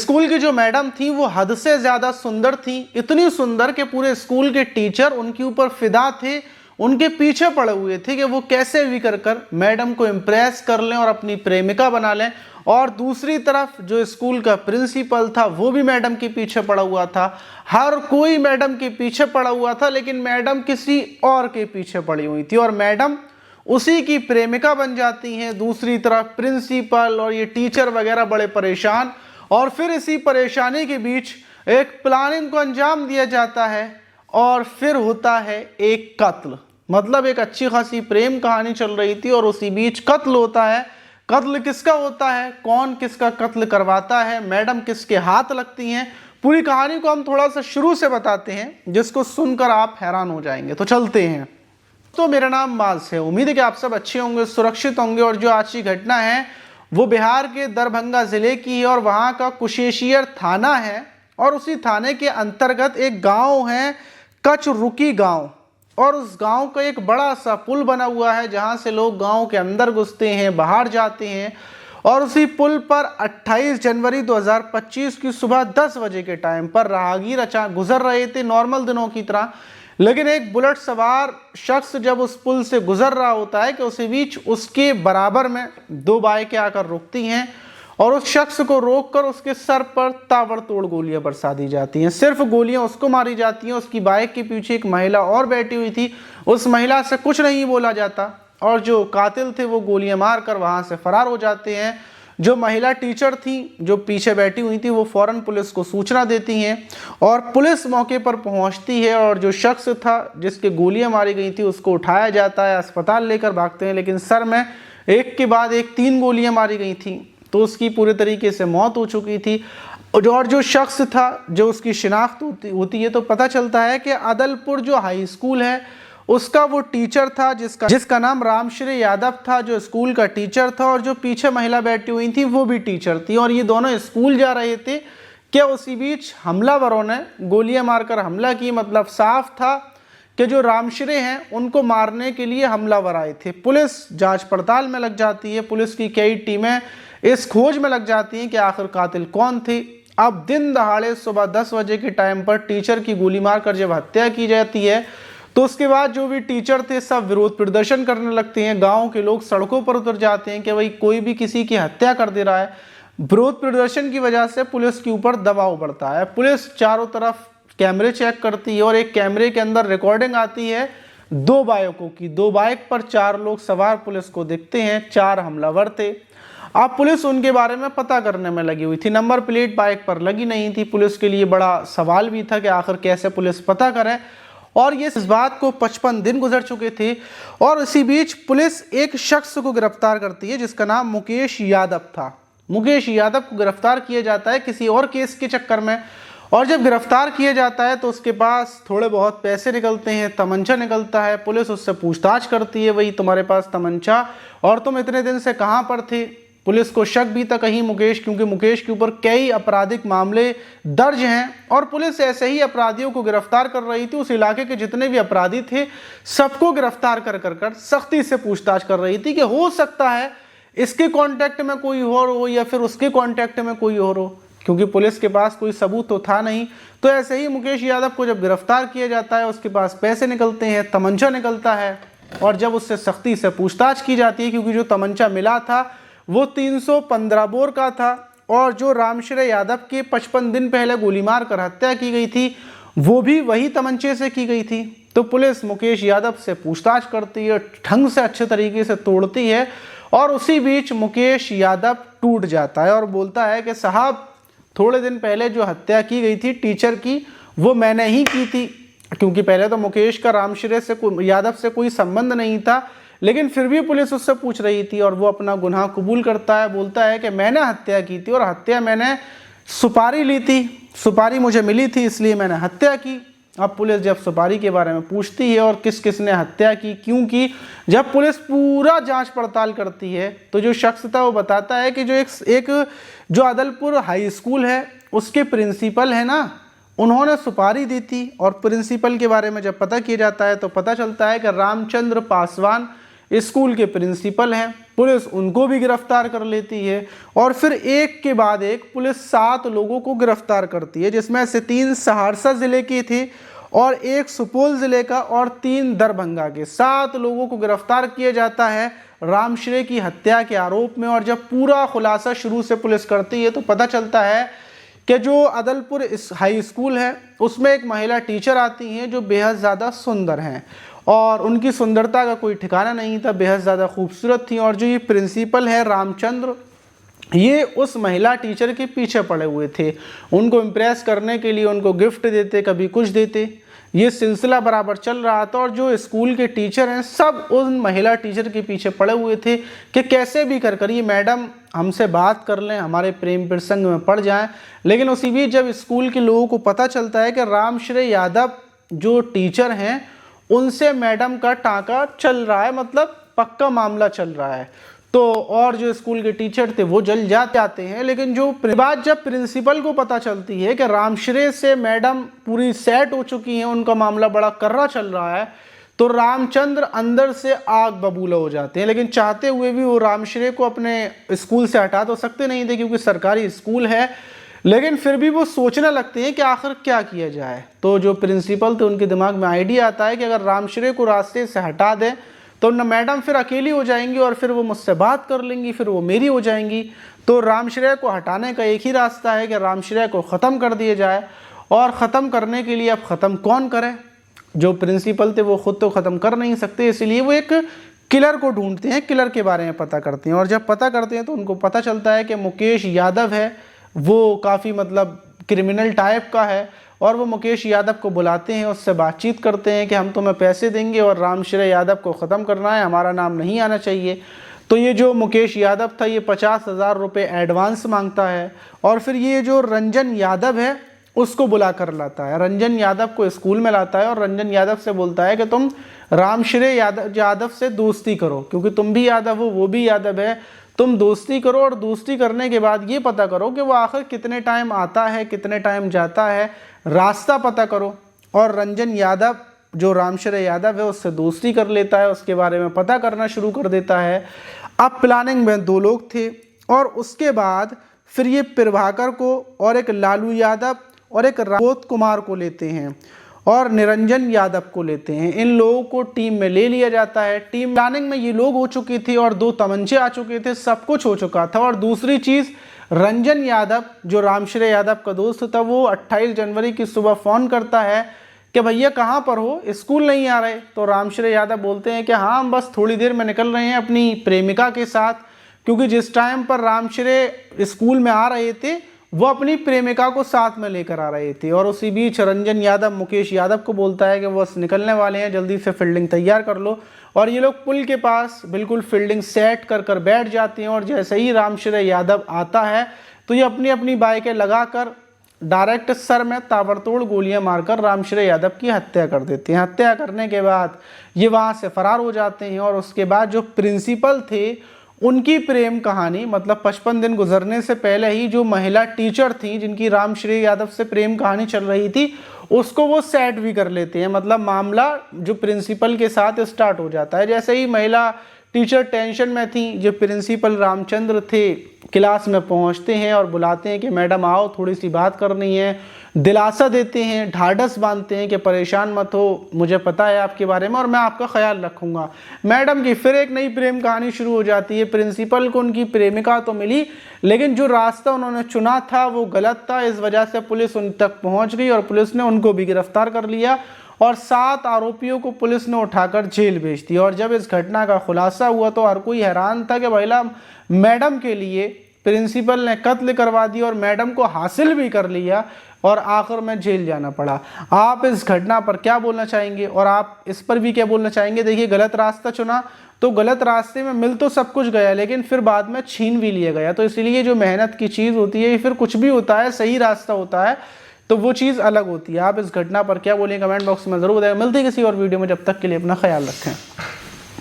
School की जो madam थी वो हद से ज़्यादा सुंदर थी, इतनी सुंदर कि पूरे स्कूल के टीचर उनके ऊपर फिदा थे, उनके पीछे पड़े हुए थे कि वो कैसे भी कर मैडम को इम्प्रेस कर लें और अपनी प्रेमिका बना लें। और दूसरी तरफ जो स्कूल का प्रिंसिपल था वो भी मैडम के पीछे पड़ा हुआ था। हर कोई मैडम के पीछे पड़ा हुआ था, लेकिन मैडम किसी और के पीछे पड़ी हुई थी और मैडम उसी की प्रेमिका बन जाती हैं। दूसरी तरफ प्रिंसिपल और ये टीचर वगैरह बड़े परेशान, और फिर इसी परेशानी के बीच एक प्लानिंग को अंजाम दिया जाता है और फिर होता है एक कत्ल। मतलब एक अच्छी खासी प्रेम कहानी चल रही थी और उसी बीच कत्ल होता है। कत्ल किसका होता है, कौन किसका कत्ल करवाता है, मैडम किसके हाथ लगती हैं, पूरी कहानी को हम थोड़ा सा शुरू से बताते हैं जिसको सुनकर आप हैरान हो जाएंगे। तो चलते हैं। तो मेरा नाम माज है, उम्मीद है कि आप सब अच्छे होंगे, सुरक्षित होंगे। और जो आज की घटना है वो बिहार के दरभंगा जिले की है और वहाँ का कुशेशियर थाना है और उसी थाने के अंतर्गत एक गांव है कचरुकी गांव, और उस गांव का एक बड़ा सा पुल बना हुआ है जहां से लोग गांव के अंदर घुसते हैं, बाहर जाते हैं। और उसी पुल पर 28 जनवरी 2025 की सुबह 10 बजे के टाइम पर राहगीर अचानक गुजर रहे थे नॉर्मल दिनों की तरह, लेकिन एक बुलेट सवार शख्स जब उस पुल से गुजर रहा होता है कि उसी बीच उसके बराबर में दो बाइकें आकर रुकती हैं और उस शख्स को रोककर उसके सर पर ताबड़तोड़ गोलियां बरसा दी जाती हैं। सिर्फ गोलियां उसको मारी जाती हैं, उसकी बाइक के पीछे एक महिला और बैठी हुई थी, उस महिला से कुछ नहीं बोला जाता और जो कातिल थे वो गोलियां मारकर वहां से फरार हो जाते हैं। जो महिला टीचर थी जो पीछे बैठी हुई थी वो फौरन पुलिस को सूचना देती हैं और पुलिस मौके पर पहुंचती है और जो शख्स था जिसके गोलियां मारी गई थी उसको उठाया जाता है, अस्पताल लेकर भागते हैं, लेकिन सर में एक के बाद एक 3 गोलियां मारी गई थी तो उसकी पूरे तरीके से मौत हो चुकी थी। और जो शख्स था जो उसकी शिनाख्त होती है तो पता चलता है कि अदलपुर जो हाई स्कूल है उसका वो टीचर था जिसका नाम रामश्री यादव था, जो स्कूल का टीचर था। और जो पीछे महिला बैठी हुई थी वो भी टीचर थी और ये दोनों स्कूल जा रहे थे कि उसी बीच हमलावरों ने गोलियां मारकर हमला की। मतलब साफ था कि जो रामश्री हैं उनको मारने के लिए हमलावर आए थे। पुलिस जांच पड़ताल में लग जाती है, पुलिस की कई टीमें इस खोज में लग जाती हैं कि आखिर कातिल कौन थे। अब दिन दहाड़े सुबह 10 बजे के टाइम पर टीचर की गोली मारकर जब हत्या की जाती है तो उसके बाद जो भी टीचर थे सब विरोध प्रदर्शन करने लगते हैं। गांव के लोग सड़कों पर उतर जाते हैं कि भाई कोई भी किसी की हत्या कर दे रहा है। विरोध प्रदर्शन की वजह से पुलिस के ऊपर दबाव बढ़ता है। पुलिस चारों तरफ कैमरे चेक करती है और एक कैमरे के अंदर रिकॉर्डिंग आती है 2 बाइकों की। 2 बाइक पर 4 लोग सवार पुलिस को दिखते हैं, 4 हमलावर थे। अब पुलिस उनके बारे में पता करने में लगी हुई थी। नंबर प्लेट बाइक पर लगी नहीं थी। पुलिस के लिए बड़ा सवाल भी था कि आखिर कैसे पुलिस पता करे, और ये इस बात को 55 दिन गुजर चुके थे। और इसी बीच पुलिस एक शख्स को गिरफ्तार करती है जिसका नाम मुकेश यादव था। मुकेश यादव को गिरफ्तार किया जाता है किसी और केस के चक्कर में, और जब गिरफ्तार किया जाता है तो उसके पास थोड़े बहुत पैसे निकलते हैं, तमंचा निकलता है। पुलिस उससे पूछताछ करती है, वही तुम्हारे पास तमंचा और तुम इतने दिन से कहाँ पर थे। पुलिस को शक भी था कहीं मुकेश, क्योंकि मुकेश के ऊपर कई आपराधिक मामले दर्ज हैं और पुलिस ऐसे ही अपराधियों को गिरफ्तार कर रही थी। उस इलाके के जितने भी अपराधी थे सबको गिरफ्तार कर सख्ती से पूछताछ कर रही थी कि हो सकता है इसके कांटेक्ट में कोई और हो या फिर उसके कांटेक्ट में कोई और हो, क्योंकि पुलिस के पास कोई सबूत तो था नहीं। तो ऐसे ही मुकेश यादव को जब गिरफ्तार किया जाता है उसके पास पैसे निकलते हैं, तमंचा निकलता है, और जब उससे सख्ती से पूछताछ की जाती है क्योंकि जो तमंचा मिला था वो 315 बोर का था और जो रामश्री यादव के 55 दिन पहले गोली मार कर हत्या की गई थी वो भी वही तमंचे से की गई थी। तो पुलिस मुकेश यादव से पूछताछ करती है, ढंग से अच्छे तरीके से तोड़ती है, और उसी बीच मुकेश यादव टूट जाता है और बोलता है कि साहब थोड़े दिन पहले जो हत्या की गई थी टीचर की वो मैंने ही की थी। क्योंकि पहले तो मुकेश का रामश्री से यादव से कोई संबंध नहीं था, लेकिन फिर भी पुलिस उससे पूछ रही थी और वो अपना गुनाह कबूल करता है। बोलता है कि मैंने हत्या की थी और हत्या मैंने सुपारी ली थी, सुपारी मुझे मिली थी इसलिए मैंने हत्या की। अब पुलिस जब सुपारी के बारे में पूछती है और किस किस ने हत्या की, क्योंकि जब पुलिस पूरा जांच पड़ताल करती है तो जो शख्स था वो बताता है कि जो एक जो अदलपुर हाई स्कूल है उसके प्रिंसिपल है ना, उन्होंने सुपारी दी थी। और प्रिंसिपल के बारे में जब पता किया जाता है तो पता चलता है कि रामचंद्र पासवान स्कूल के प्रिंसिपल हैं, पुलिस उनको भी गिरफ्तार कर लेती है और फिर एक के बाद एक पुलिस 7 लोगों को गिरफ्तार करती है, जिसमें से 3 सहरसा जिले के थे और 1 सुपौल जिले का और 3 दरभंगा के। 7 लोगों को गिरफ्तार किया जाता है रामश्रेय की हत्या के आरोप में। और जब पूरा खुलासा शुरू से पुलिस करती है तो पता चलता है कि जो अदलपुर हाई स्कूल है उसमें एक महिला टीचर आती हैं जो बेहद ज़्यादा सुंदर हैं और उनकी सुंदरता का कोई ठिकाना नहीं था, बेहद ज़्यादा खूबसूरत थी। और जो ये प्रिंसिपल है रामचंद्र, ये उस महिला टीचर के पीछे पड़े हुए थे, उनको इम्प्रेस करने के लिए उनको गिफ्ट देते, कभी कुछ देते। ये सिलसिला बराबर चल रहा था और जो स्कूल के टीचर हैं सब उन महिला टीचर के पीछे पड़े हुए थे कि कैसे भी कर ये मैडम हमसे बात कर लें, हमारे प्रेम प्रसंग में पड़ जाएं। लेकिन उसी बीच जब स्कूल के लोगों को पता चलता है कि रामश्रेय यादव जो टीचर हैं उनसे मैडम का टाँका चल रहा है, मतलब पक्का मामला चल रहा है, तो और जो स्कूल के टीचर थे वो जल जाते हैं। लेकिन जो बात जब प्रिंसिपल को पता चलती है कि रामश्रेय से मैडम पूरी सेट हो चुकी हैं, उनका मामला बड़ा कर्रा चल रहा है, तो रामचंद्र अंदर से आग बबूला हो जाते हैं। लेकिन चाहते हुए भी वो रामश्रेय को अपने स्कूल से हटा तो सकते नहीं थे क्योंकि सरकारी स्कूल है, लेकिन फिर भी वो सोचने लगते हैं कि आखिर क्या किया जाए। तो जो प्रिंसिपल थे उनके दिमाग में आइडिया आता है कि अगर रामश्रेय को रास्ते से हटा दें तो न मैडम फिर अकेली हो जाएंगी और फिर वो मुझसे बात कर लेंगी, फिर वो मेरी हो जाएंगी। तो रामश्रेय को हटाने का एक ही रास्ता है कि रामश्रेय को ख़त्म कर दिया जाए। और ख़त्म करने के लिए अब ख़त्म कौन करे? जो प्रिंसिपल थे वो खुद तो ख़त्म कर नहीं सकते, इसलिए वो एक किलर को ढूंढते हैं, किलर के बारे में पता करते हैं। और जब पता करते हैं तो उनको पता चलता है कि मुकेश यादव है, वो काफ़ी मतलब क्रिमिनल टाइप का है और वो मुकेश यादव को बुलाते हैं, उससे बातचीत करते हैं कि हम तुम्हें पैसे देंगे और रामश्रेय यादव को ख़त्म करना है, हमारा नाम नहीं आना चाहिए। तो ये जो मुकेश यादव था ये 50,000 रुपये एडवांस मांगता है और फिर ये जो रंजन यादव है उसको बुला कर लाता है, रंजन यादव को स्कूल में लाता है और रंजन यादव से बोलता है कि तुम रामश्रेय यादव से दोस्ती करो, क्योंकि तुम भी यादव हो वो भी यादव है, तुम दोस्ती करो और दोस्ती करने के बाद ये पता करो कि वो आखिर कितने टाइम आता है, कितने टाइम जाता है, रास्ता पता करो। और रंजन यादव जो रामश्रेय यादव है उससे दोस्ती कर लेता है, उसके बारे में पता करना शुरू कर देता है। अब प्लानिंग में 2 लोग थे और उसके बाद फिर ये प्रभाकर को और एक लालू यादव और एक रावत कुमार को लेते हैं और निरंजन यादव को लेते हैं। इन लोगों को टीम में ले लिया जाता है। टीम प्लानिंग में ये लोग हो चुकी थी और 2 तमंचे आ चुके थे, सब कुछ हो चुका था। और दूसरी चीज़, रंजन यादव जो रामश्रेय यादव का दोस्त था वो 28 जनवरी की सुबह फ़ोन करता है कि भैया कहाँ पर हो, स्कूल नहीं आ रहे। तो रामश्रेय यादव बोलते हैं कि हाँ हम बस थोड़ी देर में निकल रहे हैं अपनी प्रेमिका के साथ, क्योंकि जिस टाइम पर रामश्रेय स्कूल में आ रहे थे वो अपनी प्रेमिका को साथ में लेकर आ रहे थे। और उसी बीच रंजन यादव मुकेश यादव को बोलता है कि वो निकलने वाले हैं, जल्दी से फील्डिंग तैयार कर लो। और ये लोग पुल के पास बिल्कुल फील्डिंग सेट कर बैठ जाते हैं और जैसे ही रामश्रेय यादव आता है तो ये अपनी अपनी बाइकें लगाकर डायरेक्ट सर में ताबड़तोड़ गोलियां मारकर रामश्रेय यादव की हत्या कर देते हैं। हत्या करने के बाद ये वहाँ से फरार हो जाते हैं। और उसके बाद जो प्रिंसिपल थे उनकी प्रेम कहानी, मतलब 55 दिन गुजरने से पहले ही जो महिला टीचर थी जिनकी रामश्रेय यादव से प्रेम कहानी चल रही थी उसको वो सेट भी कर लेते हैं। मतलब मामला जो प्रिंसिपल के साथ स्टार्ट हो जाता है। जैसे ही महिला टीचर टेंशन में थी, जो प्रिंसिपल रामचंद्र थे क्लास में पहुंचते हैं और बुलाते हैं कि मैडम आओ थोड़ी सी बात करनी है, दिलासा देते हैं, ढाढ़स बांधते हैं कि परेशान मत हो, मुझे पता है आपके बारे में और मैं आपका ख्याल रखूंगा। मैडम की फिर एक नई प्रेम कहानी शुरू हो जाती है। प्रिंसिपल को उनकी प्रेमिका तो मिली, लेकिन जो रास्ता उन्होंने चुना था वो गलत था। इस वजह से पुलिस उन तक पहुंच गई और पुलिस ने उनको भी गिरफ्तार कर लिया और 7 आरोपियों को पुलिस ने उठाकर जेल भेज दिया। और जब इस घटना का खुलासा हुआ तो हर कोई हैरान था कि भैया मैडम के लिए प्रिंसिपल ने कत्ल करवा दिया और मैडम को हासिल भी कर लिया और आखिर में जेल जाना पड़ा। आप इस घटना पर क्या बोलना चाहेंगे और आप इस पर भी क्या बोलना चाहेंगे? देखिए, गलत रास्ता चुना तो गलत रास्ते में मिल तो सब कुछ गया, लेकिन फिर बाद में छीन भी लिया गया। तो इसलिए जो मेहनत की चीज़ होती है, फिर कुछ भी होता है, सही रास्ता होता है तो वो चीज़ अलग होती है। आप इस घटना पर क्या बोलेंगे कमेंट बॉक्स में ज़रूर बताएं। मिलते हैं किसी और वीडियो में, जब तक के लिए अपना ख्याल रखें।